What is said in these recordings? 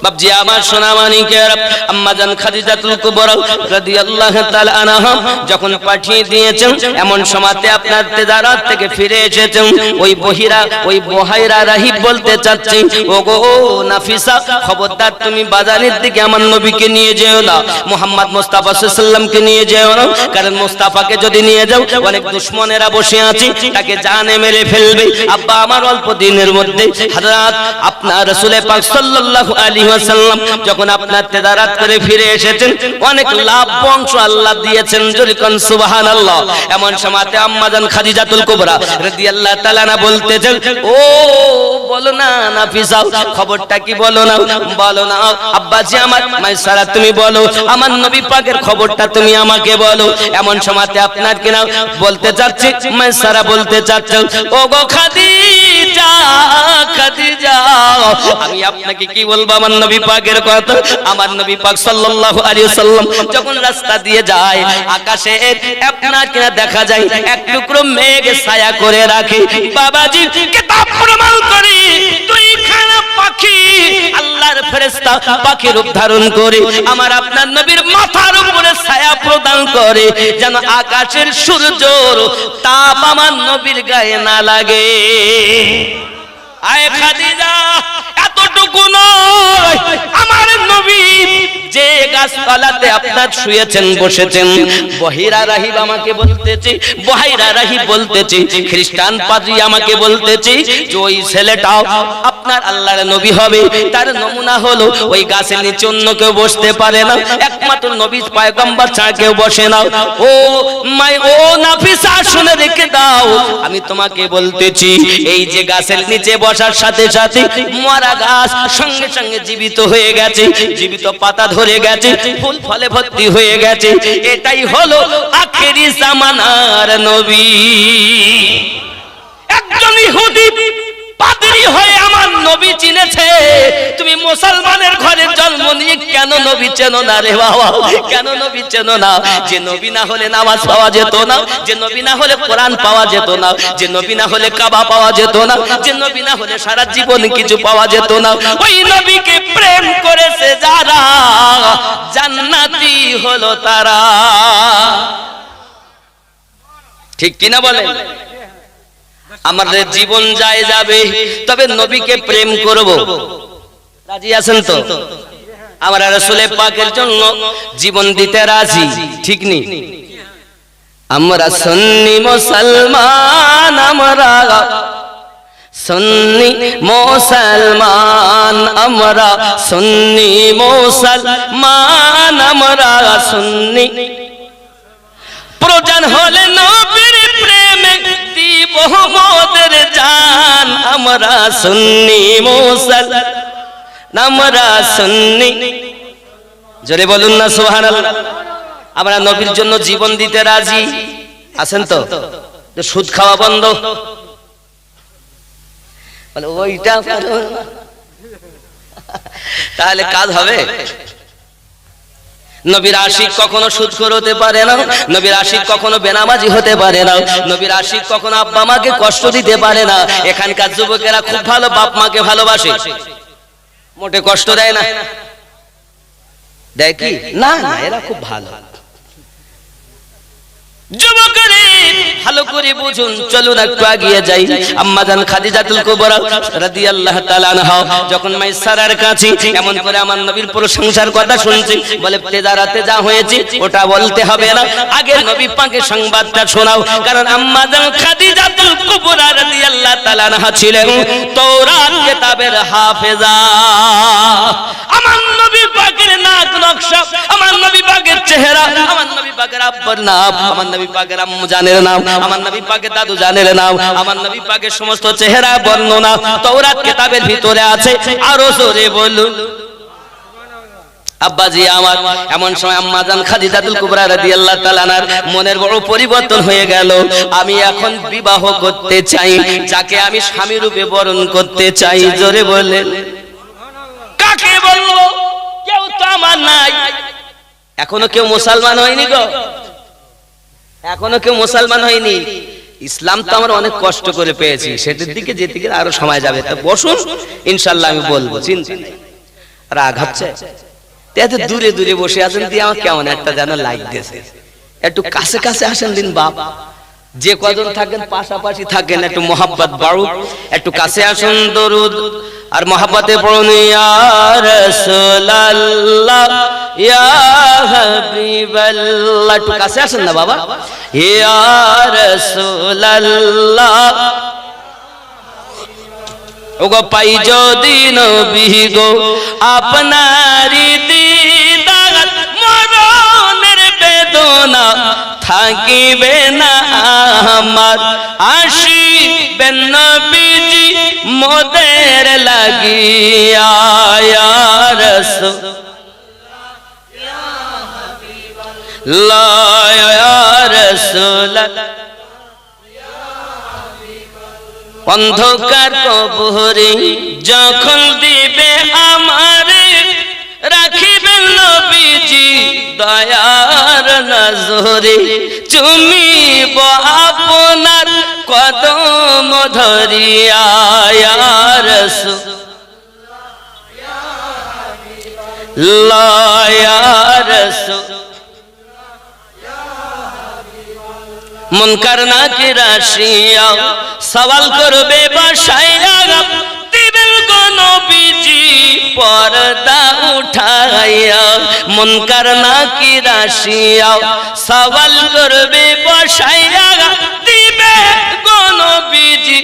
বাপজি আমার সোনা মানিকের আম্মা জান খাদিজাতুল কুবরা রাদিয়াল্লাহু তাআলা আনহা যখন পাঠিয়ে দিয়েছেন, এমন সময়তে আপনার তেজারাত থেকে ফিরে এসেছেন, ওই বহাইরা রাহিব বলতে চাচ্ছি, ওগো নাফিসা, খবরদার তুমি বাজারের দিকে আমার নবীকে নিয়ে যেও না, মুহাম্মদ মুস্তাফা সাল্লাল্লাহু আলাইহি সাল্লামকে নিয়ে যেও না, কারণ মুস্তাফাকে যদি নিয়ে যাও অনেক দুশমনেরা বসে আছে, তাকে জানে মেরে ফেলবে। আব্বা আমার অল্প দিনের মধ্যে হযরত আপনার রাসূল পাক সাল্লাল্লাহু আলাইহি ওয়াসাল্লাম যখন আপনার তেজারাত করে ফিরে এসেছেন, অনেক লাভ বংশ আল্লাহ দিয়েছেন, জোরে কোন সুবহানাল্লাহ। এমন সময়তে আম্মা জান খাদিজাতুল কুবরা রাদিয়াল্লাহু তাআলা না বলতেছেন, ও বলো না নাফিসা, খবরটা কি বলো না, বলো না আব্বাজি আমার, মাইসারা তুমি বলো, আমার নবী পাকের খবরটা তুমি আমাকে বলো। এমন সময়তে আপনার কিনা বলতে চাচ্ছি, মাইসারা বলতে চাচ্ছেন, ও গো খাদিজা, খাদিজা, আমি আপনাকে কি বলবো আমার নবী পাকের কথা। আমার নবী পাক সাল্লাল্লাহু আলাইহি ওয়াসাল্লাম যখন রাস্তা দিয়ে যায়, আকাশে আপনার কিনা দেখা যায় এক টুকরো মেঘ ছায়া করে রাখে। বাবাজি কিতাব প্রমাণ করি, তুই খানা পাখি আল্লাহর ফেরেশতা পাখি রূপ ধারণ করে আমার আপনার নবীর মাথার উপরে ছায়া প্রদান করে, যেন আকাশের সূর্যর তাপ আমার নবীর গায়ে না লাগে। আয় খাদিজা, এতটুকু নয়, আমার নবী যে গাছতলাতে আপনার শুয়েছেন বসেছেন, বহিরা রাহিব আমাকে বলতেছে, বহিরা রাহিব বলতেছে, খ্রিস্টান পাদ্রী আমাকে বলতেছে যে ওই ছেলেটাও আপনার আল্লাহর নবী হবে। তার নমুনা হলো ওই গাছের নিচে অন্য কেউ বসতে পারে না, একমাত্র নবী পয়গম্বর ছাড়া কেউ বসে না। ও নাফিসা, শুনে রেখে দাও, আমি তোমাকে বলতেছি, এই যে গাছের নিচে বসার সাথে সাথে মরা গাছ সঙ্গে সঙ্গে জীবিত হয়ে গেছে, জীবিত পাতা ধরে গেছে, ফুল ফলে ভর্তি হয়ে গেছে, এটাই হলো আখেরি জামানার নবী। একজন ইহুদি পাদ্রী হয়ে আমার নবী চিনেছে, তুমি মুসলমানের ঘরে জন্ম নিয়ে কেন নবী চেনো না রে বাবা, কেন নবী চেনো না? যে নবী না হলে নামাজ পাওয়া যেত না, যে নবী না হলে কোরআন পাওয়া যেত না, যে নবী না হলে কাবা পাওয়া যেত না, যে নবী না হলে সারা জীবন কিছু পাওয়া যেত না, ওই নবীকে প্রেম করেছে যারা, জান্নাতি হলো তারা। ঠিক কিনা বলেন? আমাদের জীবন যায় যাবে, তবে নবীকে প্রেম করব, রাজি আছেন তো? আমরা রাসূল পাকের জন্য জীবন দিতে রাজি, ঠিক নি? আমরা সুন্নি মুসলমান, আমরা সুন্নি মুসলমান, আমরা সুন্নি মুসলমান, আমরা সুন্নি। প্রয়োজন হলে নবীর প্রেমে দিব মোদের জান, আমরা সুন্নি মুসলমান, আমরা সুন্নি। জোরে বলুন না সুবহানাল্লাহ। আমরা নবীর জন্য জীবন দিতে রাজি আছেন তো? সুদ খাওয়া বন্ধ, বলে ওইটা তাহলে কাজ হবে? নবীর আশিক কখনো সুদখোর হতে পারে না, নবীর আশিক কখনো বেনামাজি হতে পারে না, নবীর আশিক কখনো আব্বা মাকে কষ্ট দিতে পারে না। এখানকার যুবকেরা খুব ভালো, বাপ মাকে ভালোবাসে, মোটে কষ্ট দেয় না, দেয় কি? না না, এরা খুব ভালো। যুবকরে ভালো করে বুঝুন, চলুন একটু এগিয়ে যাই। আম্মা জান খাদিজাতুল কুবরা রাদিয়াল্লাহু তাআলা আনহা যখন মাইসারার কাছে এমন করে আমার নবীর প্রশংসার কথা শুনছে, বলে তেজারাতে যা হয়েছে ওটা বলতে হবে না, আগে নবী পাকের সংবাদটা শোনাও। কারণ আম্মা জান খাদিজাতুল কুবরা রাদিয়াল্লাহু তাআলা আনহা ছিলেন তাওরাত কিতাবের হাফেজা। আমার নবী পাকের নাক নকশা, আমার নবী পাকের চেহারা, আমার নবী পাকের আব্বার নাম, আমার নবী পাকের আম্মু জানের নাম, আমার নবী পাকের দাদু জানের নাম, আমার নবী পাকের সমস্ত চেহারা বর্ণনা তাওরাত কিতাবের ভিতরে আছে। আরো জোরে বলুন আব্বাজি আমার। এমন সময় আম্মা জান খাদিজাতুল কুবরা রাদিয়াল্লাহু তাআলা আনহার মনের বড় পরিবর্তন হয়ে গেল। আমি এখন বিবাহ করতে চাই, যাকে আমি স্বামী রূপে বরণ করতে চাই। জোরে বলেন কাকে বলবো? কেউ তো আমার নাই। এখনো কেউ মুসলমান হয়নি গো, এখনো কেউ মুসলমান হয়নি। ইসলাম তো আমরা অনেক কষ্ট করে পেয়েছি, সেটার দিকে যেতে গেলে আরো সময় যাবে। তা বসুন, ইনশাআল্লাহ আমি বলবো, চিন্তা নেই। রাগ হচ্ছে, এত দূরে দূরে বসে আছেন দিয়ে আমার কেমন একটা যেন লাগতেছে। একটু কাছে কাছে আসেন দিন বাপ, যে কজন থাকেন পাশাপাশি থাকেন, একটু মোহাব্বত বাড়ুক, একটু কাছে আসুন, দরুদ আর মোহাব্বতে পড়ুন। ইয়া রাসূলুল্লাহ ইয়া হাবিবাল্লাহ, একটু কাছে আসেন না বাবা। ইয়া রাসূলুল্লাহ ওগো পাই যদি নবী গো আপনারি দিদার, মরণের বেদনা থাকিবে না আমার, আসিবেন নবীজি মোদের লাগিয়া। ইয়া রাসূলুল্লাহ ইয়া রাসূলুল্লাহ, অন্ধকার কবরে যখন দিবে আমারে, রাখিবেন নবীজি দয়ার নজরে, চুমিব আপনার কদম ধরিয়া। ইয়া রাসূলুল্লাহ ইয়া রাসূলুল্লাহ, মুনকার নাকির আসিয়া সওয়াল করবে বাসায়া, দিবেন গো নবীজি পর্দা উঠাইয়া। মুনকার নাকির আসিয়া সওয়াল করবে বাসায়া, দিবে গো নবীজি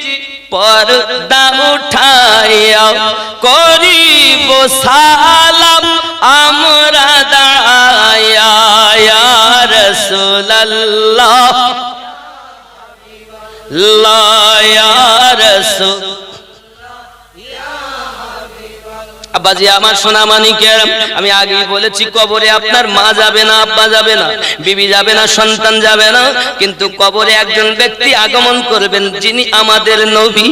পর্দা উঠাইয়া। করিব সালাম আমরা দাঁড়াইয়া। ইয়া রাসূলুল্লাহ ইয়া রাসূলুল্লাহ। আব্বাজি আমার সোনা মানিকের, আমি আগেই বলেছি কবরে আপনার মা যাবে না, আব্বা যাবে না, বিবি যাবে না, সন্তান যাবে না, কিন্তু কবরে একজন ব্যক্তি আগমন করবেন যিনি আমাদের নবী।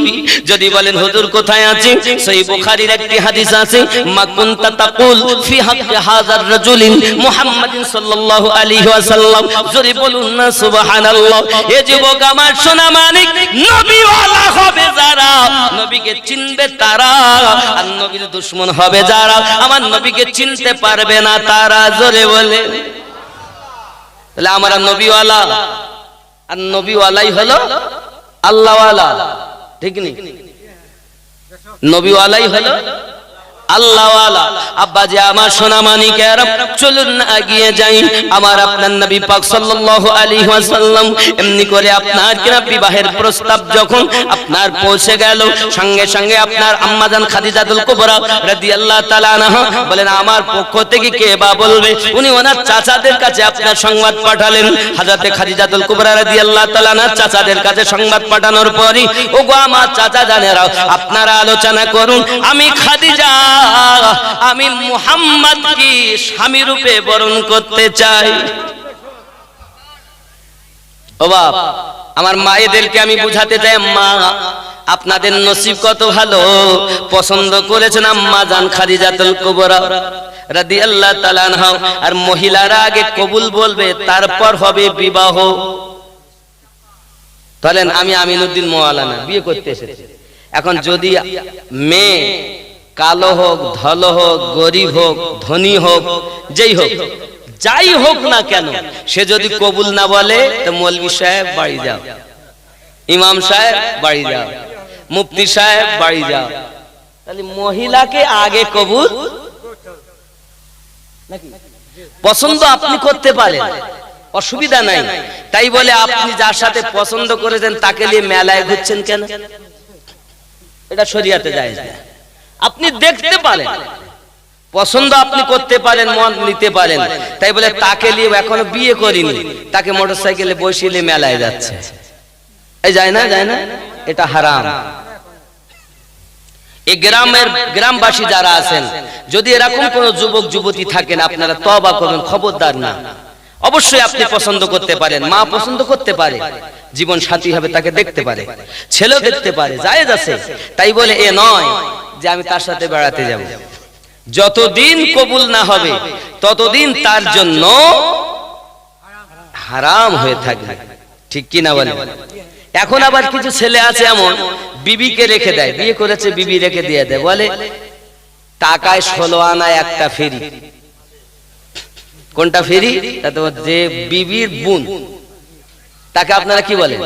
যদি বলেন হুজুর কোথায় আছে, সহিহ বুখারীর একটি হাদিস আছে, মা কুনতা তাকুল ফি হাক্কি হাযার রাজুলিন মুহাম্মাদিন সাল্লাল্লাহু আলাইহি ওয়াসাল্লাম, জোরে বলুন না সুবহানাল্লাহ। এ যুবক আমার সোনা মানিক, নবীওয়ালা হবে যারা, নবীকে চিনবে তারা, আর নবীর দুশমন হবে যারা, আমার নবীকে চিনতে পারবে না তারা। জোরে বলে, তাহলে আমরা নবীওয়ালা, আর নবীওয়ালাই হলো আল্লাহওয়ালা, ঠিক নেই? নবীওয়ালাই হলো আল্লাহওয়ালা। আব্বাজি আমার সোনা মানিকের, চলুন এগিয়ে যাই। আমার আপনার নবী পাক সাল্লাল্লাহু আলাইহি ওয়াসাল্লাম এমনি করে আপনার কিনা বিবাহের প্রস্তাব যখন আপনার পৌঁছে গেল, সঙ্গে সঙ্গে আপনার আম্মাজান খাদিজাতুল কুবরা রাদিয়াল্লাহু তাআলা আনহা বলেন আমার পক্ষ থেকে কে বা বলবে। উনি ওনার চাচাদের কাছে আপনার সংবাদ পাঠালেন। হযরতে খাদিজাতুল কুবরা রাদিয়াল্লাহু তাআলা আনহা চাচাদের কাছে সংবাদ পাঠানোর পরই, ওগো আমার চাচা জানেরা, আপনারা আলোচনা করুন, আমি খাদিজা, আমি মুহাম্মদ কি স্বামী রূপে বরণ করতে চাই। ও বাপ, আমার মায়েদেরকে আমি বুঝাতে চাই, মা আপনাদের নসিব কত ভালো, পছন্দ করেছেন আম্মা জান খাদিজাতুল কুবরা রাদিয়াল্লাহু তাআলা আনহা। আর মহিলারা আগে কবুল বলবে, তারপর হবে বিবাহ। বলেন আমি আমিনুদ্দিন মাওলানা বিয়ে করতে এসেছি। এখন যদি মেয়ে কালো হোক, ধলো হোক, গরিব হোক, ধনী হোক, যেই হোক, যাই হোক না কেন, সে যদি কবুল না বলে তো মৌলভী সাহেব বাড়ি যাও, ইমাম সাহেব বাড়ি যাও, মুফতি সাহেব বাড়ি যাও। তাহলে মহিলাকে আগে কবুল নাকি পছন্দ আপনি করতে পারেন, অসুবিধা নাই। তাই বলে আপনি যার সাথে পছন্দ করেছেন তাকে নিয়ে মেলায় ঘুরছেন কেন? এটা শরীয়তে জায়েজ না। আপনি দেখতে পারেন, পছন্দ আপনি করতে পারেন, মন নিতে পারেন, তাই বলে তাকে নিয়ে এখনো বিয়ে করিনি, তাকে মোটরসাইকেলে বসিয়ে মেলায় যাচ্ছে, এই যায় না, যায় না, এটা হারাম। এই গ্রামবাসী যারা আছেন, যদি এরকম কোন যুবক যুবতী থাকেন, আপনারা তওবা করুন, খবরদার না। অবশ্যই আপনি পছন্দ করতে পারেন, মা পছন্দ করতে পারে, জীবন সাথী হবে তাকে দেখতে পারে, ছেলেও দেখতে পারে, জায়েজ আছে। তাই বলে এ নয় যে আমি তার সাথে বেড়াতে যাব। যতদিন কবুল না হবে ততদিন তার জন্য হারাম হয়ে থাকবে, ঠিক কি না বলেন? এখন আবার কিছু ছেলে আছে এমন, বিবিকে রেখে দেয়, বিয়ে করেছে বিবি রেখে দিয়ে দেয়, বলে টাকায় 16 আনা একটা ফ্রি। কোনটা ফ্রি? যে বিবির বোন, তাকে আপনারা কি বলেন?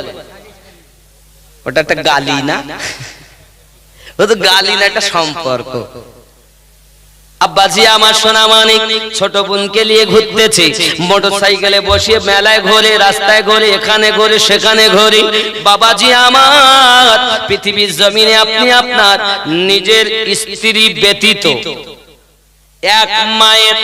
ওটা একটা গালি না? ও তো গালি না, একটা সম্পর্ক। আব্বাজি আমার সোনা মানিক ছোট বোনকে নিয়ে ঘুরতেছে, মোটরসাইকেলে বসিয়ে মেলায় ঘোরে, রাস্তায় ঘোরে, এখানে ঘোরে, সেখানে ঘোরে। বাবাজি আমার, পৃথিবীর জমিনে আপনি আপনার নিজের স্ত্রী ব্যতীত এক মায়ের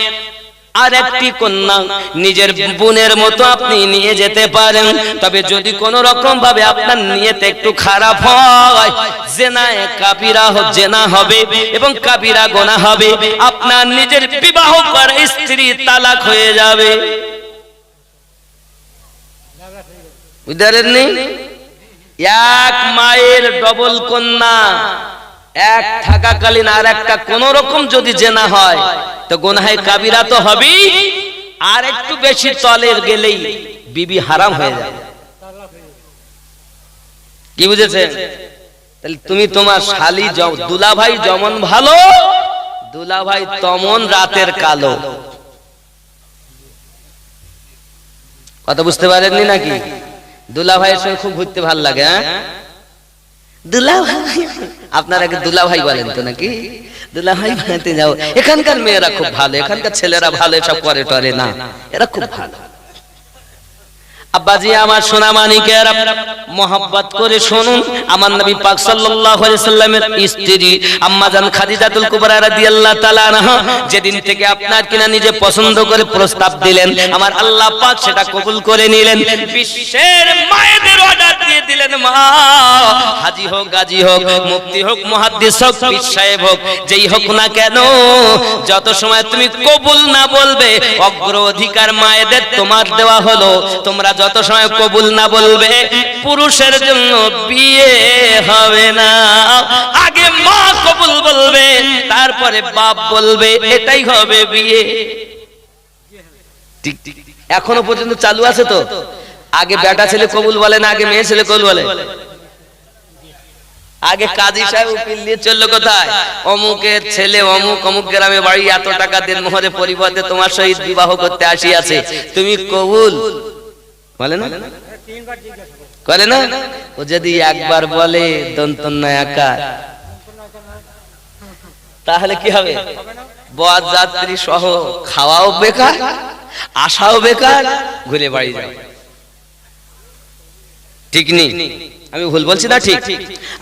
আর একটি কন্যা নিজের বোনের মতো আপনি নিয়ে যেতে পারেন। তবে যদি কোন রকম ভাবে আপনার নিয়ত একটু খারাপ হয়, জিনায়ে কাবিরা জিনা হবে এবং কাবিরা গুনাহ হবে, আপনার নিজের বিবাহ করা স্ত্রী তালাক হয়ে যাবে। বুঝলেন? এক মায়ের ডবল কন্যা এক থাকাকালীন আর একটা কোন রকম যদি জিনা হয় তো গুনাহে কাবিরা তো হবেই, আর একটু বেশি তলে গেলেই বিবি হারাম হয়ে যায়। কি বুঝেছেন? তাহলে তুমি তোমার শালি দুলাভাই যেমন ভালো, দুলাভাই তেমন রাতের কালো। কথা বুঝতে পারেননি নাকি? দুলাভাইয়ের সঙ্গে খুব ঘুরতে ভালো লাগে। হ্যাঁ, দুলাভাই, আপনারা কি দুলাভাই বলেন তো নাকি? দুলাভাই বানাতে যাও। এখানকার মেয়েরা খুব ভালো, এখানকার ছেলেরা ভালো, এসব করে টরে না, এরা খুব ভালো। আব্বাজি আমার সোনা মানিকের মোহাব্বত করে শুনুন, আমার নবী পাক সাল্লাল্লাহু আলাইহি সাল্লামের স্ত্রী আম্মা জান খাদিজাতুল কুবরা রাদিয়াল্লাহু তাআলা আনহা যেদিন থেকে আপনার কিনা নিজে পছন্দ করে প্রস্তাব দিলেন, আমার আল্লাহ পাক সেটা কবুল করে নিলেন। বিশ্বের মায়েদের অর্ডার দিয়ে দিলেন, মা হাজী হোক, গাজী হোক, মুফতি হোক, মুহাদ্দিস হোক, পীর সাহেব হোক, যেই হোক না কেন, যত সময় তুমি কবুল না বলবে, অগ্রাধিকার মায়েদের তোমার দেওয়া হলো। তোমরা যত সময় কবুল না বলবে, পুরুষের জন্য বিয়ে হবে না। আগে মা কবুল বলবে, তারপরে বাপ বলবে, এটাই হবে বিয়ে। ঠিক এখনো পর্যন্ত চালু আছে তো? আগে বেটা ছেলে কবুল বলে না, আগে মেয়ে ছেলে কবুল বলে? আগে কাজী সাহেব উকিল নিয়ে চললো কোথায়, অমুকের ছেলে অমুক অমুক গ্রামে বাড়ি, এত টাকা দেন মোহরে পরিবর্তে তোমার সহিত বিবাহ করতে আসিয়াছে, তুমি কবুল বলে না? করে না? ও যদি একবার বলে দন্তন্য একা, তাহলে কি হবে? বর যাত্রী সহ খাওয়াও বেকার, আসাও বেকার, ঘুরে বাড়ি যাও। ঠিক নেই? আমি ভুল বলছি না? ঠিক।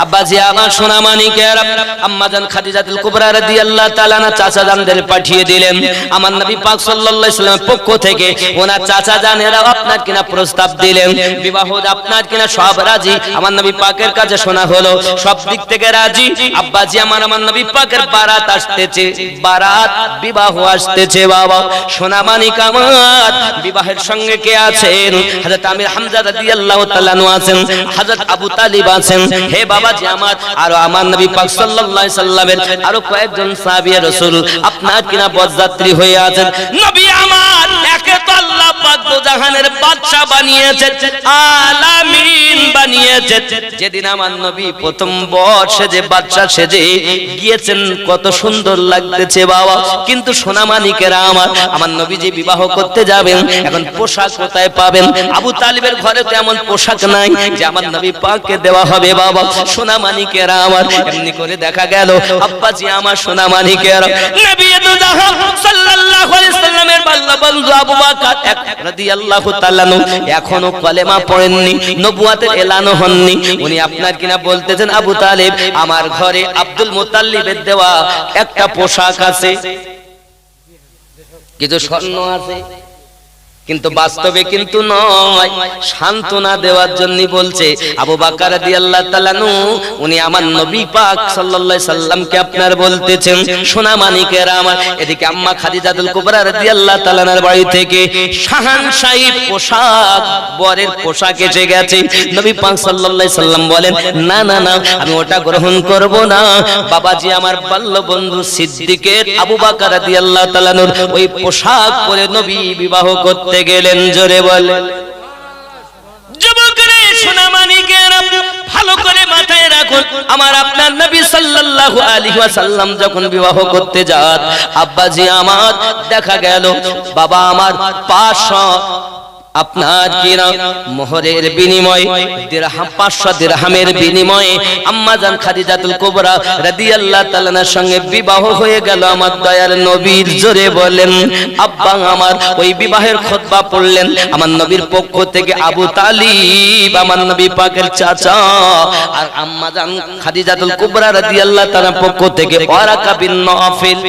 আব্বাজি আমার সোনা মানিকের আম্মা জান খাদিজাতুল কুবরা রাদিয়াল্লাহু তাআলা না চাচা জানদের পাঠিয়ে দিলেন। আমার নবী পাক সাল্লাল্লাহু আলাইহি ওয়াসাল্লামের পক্ষ থেকে ওনার চাচা জানেরা আপনার কিনা প্রস্তাব দিলেন, বিবাহ আপনার কিনা সব রাজি। আমার নবী পাকের কাছে শোনা হলো, সব দিক থেকে রাজি। আব্বাজি আমার নবী পাকের বারাত আসতেছে, বারাত বিবাহ আসতেছে। বাবা সোনা মানিক আমার, বিবাহের সঙ্গে কে আছেন? হযরত আমির হামজা রাদিয়াল্লাহু তাআলা আছেন, হযরত আবু তালিব আছেন। হে বাবাজি আমার, আর আমার নবী পাক সাল্লাল্লাহু আলাইহি সাল্লামের আরো কয়েকজন সাহাবী রাসূল আপনার কিনা বরযাত্রী হয়ে আছেন। নবী আমার, একে তো আল্লাহ পাক দো জাহানের বাদশা বানিয়েছেন, আলামিন বানিয়েছেন। যেদিন আমার নবী প্রথম বর্ষে যে বাদশা সেজে গিয়েছেন, কত সুন্দর লাগতেছে বাবা। কিন্তু সোনা মানিকেরা আমার নবী যে বিবাহ করতে যাবেন, এখন পোশাক কোথায় পাবেন? আবু তালিবের ঘরে তো এমন পোশাক নাই যে আমার নবী পাককে দেওয়া হবে। বাবা সোনা মানিকেরা আমার, এমনি করে দেখা গেল আব্বাজি আমার সোনা মানিকেরা, নবী দো জাহান সাল্লাল্লাহু আলাইহি সাল্লামের বাল্লা বন্ধু আবু বকর রাদিয়াল্লাহু তাআলা এখনো কলেমা পড়েননি, নবুয়তের এলানো হননি। উনি আপনার কিনা বলতেছেন, আবু তালিব আমার ঘরে আব্দুল মুত্তালিবের দেওয়া একটা পোশাক আছে, কিছু স্বর্ণ আছে, কিন্তু বাস্তবে কিন্তু নয়। সান্ত্বনা দেওয়ার জন্য বলছে। আবু বকর রাদিয়াল্লাহু তাআলা উনি আমার নবী পাক সাল্লাল্লাহু আলাইহি সাল্লামকে আপনার বলতেছেন, সোনা মানিকেরা আমার, এদিকে আম্মা খাদিজাতুল কুবরা রাদিয়াল্লাহু তাআলার বাড়ি থেকে শাহানশাহী পোশাক, বরের পোশাক এসে গেছে। নবী পাক সাল্লাল্লাহু আলাইহি সাল্লাম বলেন, না না না, আমি ওটা গ্রহণ করব না। বাবাজি আমার বাল্য বন্ধু সিদ্দিকের আবু বকর রাদিয়াল্লাহু তাআলার ওই পোশাক পরে নবী বিবাহ করতে গেলেন। জোরে বলে যুবকরে সোনা মানিকেরা, ভালো করে মাথায় রাখ। যখন আমার আপনার নবী সাল্লাল্লাহু আলাইহি ওয়াসাল্লাম যখন বিবাহ করতে যান, আব্বাজি আমার দেখা গেল বাবা আমার 500 আপনার কিনা মোহরের বিনিময়ে দিরহাম 500 দিরহামের বিনিময়ে আম্মা জান খাদিজাতুল কুবরা রাদিয়াল্লাহু তাআলার সঙ্গে বিবাহ হয়ে গেল আমার দয়ার নবীর। জোরে বলেন আব্বা আমার ওই বিবাহের খুতবা পড়লেন আমার নবীর পক্ষ থেকে আবু তালিব আমার নবী পাকের চাচা, আর আম্মা জান খাদিজাতুল কুবরা রাদিয়াল্লাহু তাআলার পক্ষ থেকে ওয়ারাকা বিন নওফল।